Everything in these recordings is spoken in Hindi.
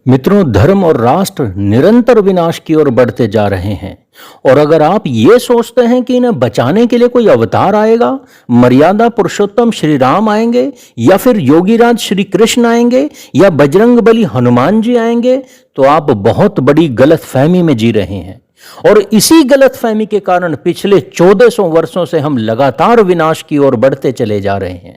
मित्रों, धर्म और राष्ट्र निरंतर विनाश की ओर बढ़ते जा रहे हैं। और अगर आप ये सोचते हैं कि इन्हें बचाने के लिए कोई अवतार आएगा, मर्यादा पुरुषोत्तम श्री राम आएंगे, या फिर योगीराज श्री कृष्ण आएंगे, या बजरंग बली हनुमान जी आएंगे, तो आप बहुत बड़ी गलतफहमी में जी रहे हैं। और इसी गलतफहमी के कारण पिछले 1400 वर्षों से हम लगातार विनाश की ओर बढ़ते चले जा रहे हैं।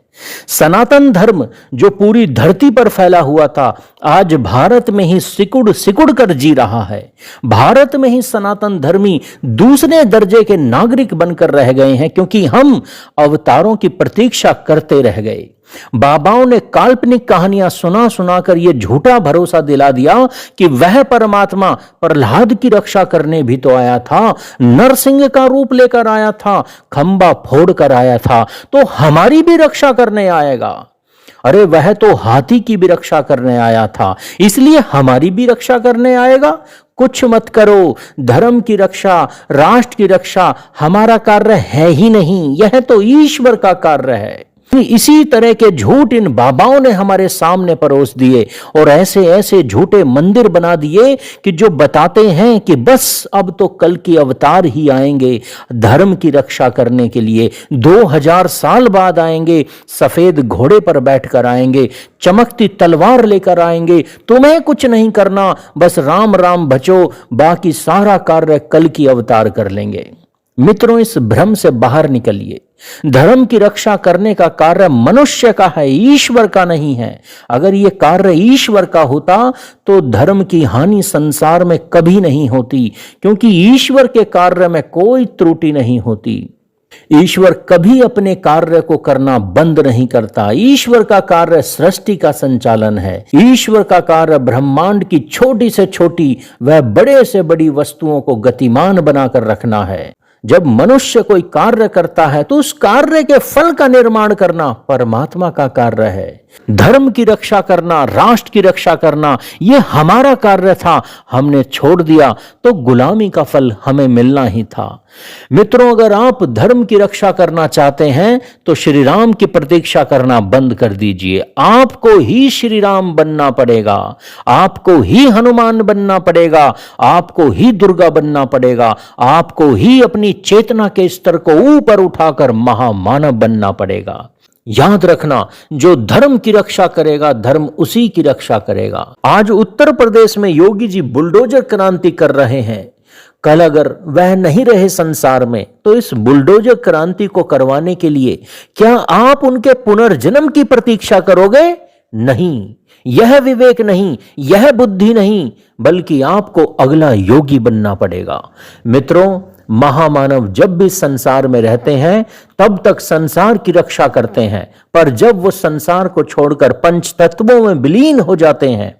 सनातन धर्म जो पूरी धरती पर फैला हुआ था, आज भारत में ही सिकुड़ सिकुड़ कर जी रहा है। भारत में ही सनातन धर्मी दूसरे दर्जे के नागरिक बनकर रह गए हैं, क्योंकि हम अवतारों की प्रतीक्षा करते रह गए। बाबाओं ने काल्पनिक कहानियां सुना सुनाकर यह झूठा भरोसा दिला दिया कि वह परमात्मा प्रहलाद की रक्षा करने भी तो आया था, नरसिंह का रूप लेकर आया था, खंबा फोड़ कर आया था, तो हमारी भी रक्षा करने आएगा। अरे वह तो हाथी की भी रक्षा करने आया था, इसलिए हमारी भी रक्षा करने आएगा। कुछ मत करो, धर्म की रक्षा, राष्ट्र की रक्षा हमारा कार्य है ही नहीं, यह तो ईश्वर का कार्य है। इसी तरह के झूठ इन बाबाओं ने हमारे सामने परोस दिए और ऐसे ऐसे झूठे मंदिर बना दिए कि जो बताते हैं कि बस अब तो कल की अवतार ही आएंगे, धर्म की रक्षा करने के लिए 2000 साल बाद आएंगे, सफेद घोड़े पर बैठकर आएंगे, चमकती तलवार लेकर आएंगे, तुम्हें कुछ नहीं करना, बस राम राम भजो, बाकी सारा कार्य कल की अवतार कर लेंगे। मित्रों, इस भ्रम से बाहर निकलिए। धर्म की रक्षा करने का कार्य मनुष्य का है, ईश्वर का नहीं है। अगर यह कार्य ईश्वर का होता तो धर्म की हानि संसार में कभी नहीं होती, क्योंकि ईश्वर के कार्य में कोई त्रुटि नहीं होती। ईश्वर कभी अपने कार्य को करना बंद नहीं करता। ईश्वर का कार्य सृष्टि का संचालन है। ईश्वर का कार्य ब्रह्मांड की छोटी से छोटी व बड़े से बड़ी वस्तुओं को गतिमान बनाकर रखना है। जब मनुष्य कोई कार्य करता है तो उस कार्य के फल का निर्माण करना परमात्मा का कार्य है। धर्म की रक्षा करना, राष्ट्र की रक्षा करना, यह हमारा कार्य था, हमने छोड़ दिया तो गुलामी का फल हमें मिलना ही था। मित्रों, अगर आप धर्म की रक्षा करना चाहते हैं तो श्री राम की प्रतीक्षा करना बंद कर दीजिए। आपको ही श्री राम बनना पड़ेगा, आपको ही हनुमान बनना पड़ेगा, आपको ही दुर्गा बनना पड़ेगा, आपको ही अपनी चेतना के स्तर को ऊपर उठाकर महामानव बनना पड़ेगा। याद रखना, जो धर्म की रक्षा करेगा, धर्म उसी की रक्षा करेगा। आज उत्तर प्रदेश में योगी जी बुलडोजर क्रांति कर रहे हैं। कल अगर वह नहीं रहे संसार में तो इस बुलडोजर क्रांति को करवाने के लिए क्या आप उनके पुनर्जन्म की प्रतीक्षा करोगे? नहीं, यह विवेक नहीं, यह बुद्धि नहीं, बल्कि आपको अगला योगी बनना पड़ेगा। मित्रों, महामानव जब भी संसार में रहते हैं तब तक संसार की रक्षा करते हैं, पर जब वो संसार को छोड़कर पंच तत्वों में विलीन हो जाते हैं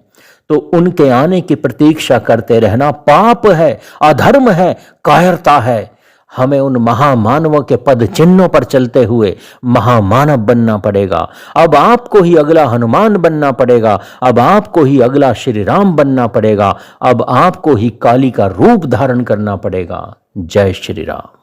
तो उनके आने की प्रतीक्षा करते रहना पाप है, अधर्म है, कायरता है। हमें उन महामानवों के पद चिन्हों पर चलते हुए महामानव बनना पड़ेगा। अब आपको ही अगला हनुमान बनना पड़ेगा, अब आपको ही अगला श्री राम बनना पड़ेगा, अब आपको ही काली का रूप धारण करना पड़ेगा। जय श्री राम।